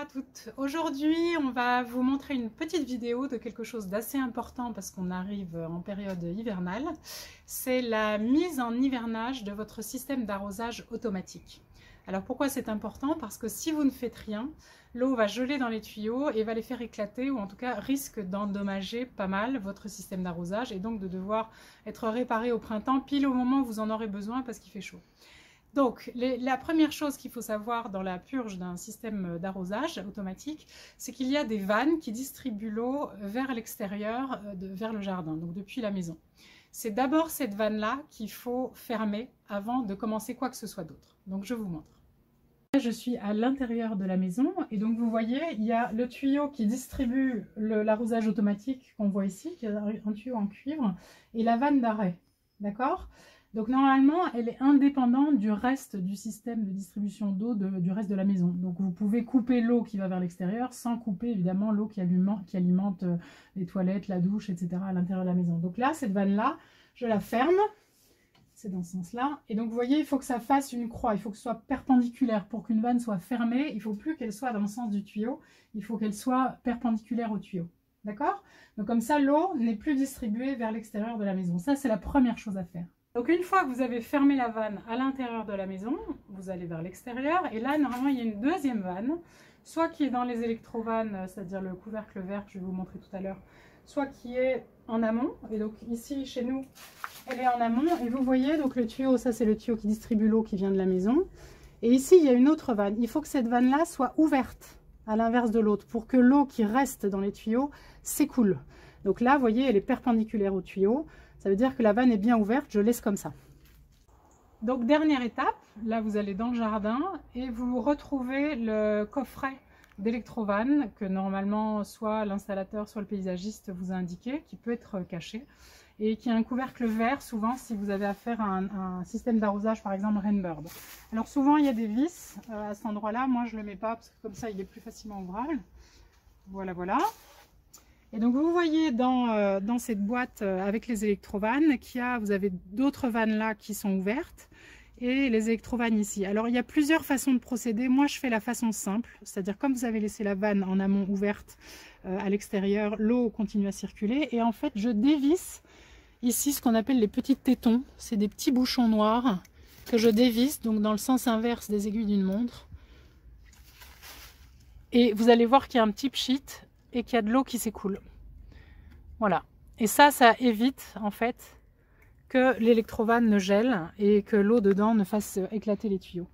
à toutes. Aujourd'hui, on va vous montrer une petite vidéo de quelque chose d'assez important parce qu'on arrive en période hivernale. C'est la mise en hivernage de votre système d'arrosage automatique. Alors pourquoi c'est important? Parce que si vous ne faites rien, l'eau va geler dans les tuyaux et va les faire éclater ou en tout cas risque d'endommager pas mal votre système d'arrosage et donc de devoir être réparé au printemps pile au moment où vous en aurez besoin parce qu'il fait chaud. Donc, la première chose qu'il faut savoir dans la purge d'un système d'arrosage automatique, c'est qu'il y a des vannes qui distribuent l'eau vers l'extérieur, vers le jardin, donc depuis la maison. C'est d'abord cette vanne-là qu'il faut fermer avant de commencer quoi que ce soit d'autre. Donc, je vous montre. Je suis à l'intérieur de la maison et donc vous voyez, il y a le tuyau qui distribue l'arrosage automatique qu'on voit ici, qui est un tuyau en cuivre, et la vanne d'arrêt, d'accord ? Donc normalement, elle est indépendante du reste du système de distribution d'eau du reste de la maison. Donc vous pouvez couper l'eau qui va vers l'extérieur sans couper évidemment l'eau qui alimente les toilettes, la douche, etc. à l'intérieur de la maison. Donc là, cette vanne-là, je la ferme. C'est dans ce sens-là. Et donc vous voyez, il faut que ça fasse une croix. Il faut que ce soit perpendiculaire. Pour qu'une vanne soit fermée, il ne faut plus qu'elle soit dans le sens du tuyau. Il faut qu'elle soit perpendiculaire au tuyau. D'accord? Donc comme ça, l'eau n'est plus distribuée vers l'extérieur de la maison. Ça, c'est la première chose à faire. Donc une fois que vous avez fermé la vanne à l'intérieur de la maison, vous allez vers l'extérieur et là normalement il y a une deuxième vanne, soit qui est dans les électrovannes, c'est-à-dire le couvercle vert que je vais vous montrer tout à l'heure, soit qui est en amont. Et donc ici chez nous, elle est en amont et vous voyez donc le tuyau, ça c'est le tuyau qui distribue l'eau qui vient de la maison. Et ici il y a une autre vanne, il faut que cette vanne-là soit ouverte à l'inverse de l'autre pour que l'eau qui reste dans les tuyaux s'écoule. Donc là vous voyez elle est perpendiculaire au tuyau. Ça veut dire que la vanne est bien ouverte, je laisse comme ça. Donc dernière étape, là vous allez dans le jardin et vous retrouvez le coffret d'électrovanne que normalement soit l'installateur soit le paysagiste vous a indiqué, qui peut être caché et qui a un couvercle vert souvent si vous avez affaire à un système d'arrosage par exemple Rainbird. Alors souvent il y a des vis à cet endroit là, moi je ne le mets pas parce que comme ça il est plus facilement ouvrable. Voilà, voilà. Et donc vous voyez dans cette boîte avec les électrovannes vous avez d'autres vannes là qui sont ouvertes et les électrovannes ici. Alors il y a plusieurs façons de procéder. Moi je fais la façon simple, c'est-à-dire comme vous avez laissé la vanne en amont ouverte à l'extérieur, l'eau continue à circuler et en fait je dévisse ici ce qu'on appelle les petits tétons. C'est des petits bouchons noirs que je dévisse donc dans le sens inverse des aiguilles d'une montre. Et vous allez voir qu'il y a un petit pchit et qu'il y a de l'eau qui s'écoule. Voilà. Et ça évite en fait que l'électrovanne ne gèle et que l'eau dedans ne fasse éclater les tuyaux.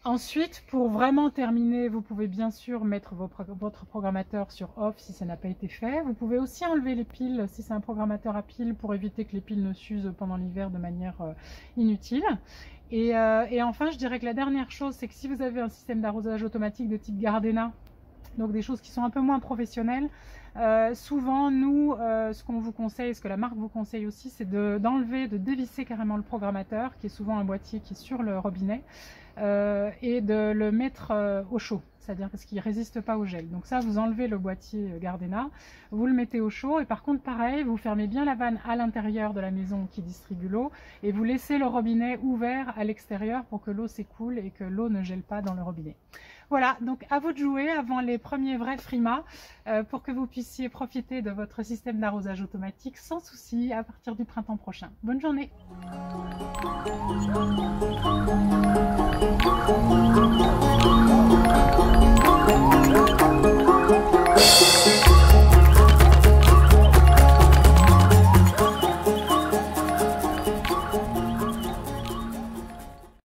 Ensuite, pour vraiment terminer, vous pouvez bien sûr mettre votre programmateur sur off si ça n'a pas été fait. Vous pouvez aussi enlever les piles si c'est un programmateur à piles pour éviter que les piles ne s'usent pendant l'hiver de manière inutile. Et enfin, je dirais que la dernière chose, c'est que si vous avez un système d'arrosage automatique de type Gardena, donc des choses qui sont un peu moins professionnelles, souvent nous ce qu'on vous conseille, ce que la marque vous conseille aussi, c'est de dévisser carrément le programmateur qui est souvent un boîtier qui est sur le robinet et de le mettre au chaud, c'est-à-dire parce qu'il ne résiste pas au gel. Donc ça, vous enlevez le boîtier Gardena, vous le mettez au chaud et par contre pareil, vous fermez bien la vanne à l'intérieur de la maison qui distribue l'eau et vous laissez le robinet ouvert à l'extérieur pour que l'eau s'écoule et que l'eau ne gèle pas dans le robinet. Voilà, donc à vous de jouer avant les premiers vrais frimas pour que vous puissiez profiter de votre système d'arrosage automatique sans souci à partir du printemps prochain. Bonne journée!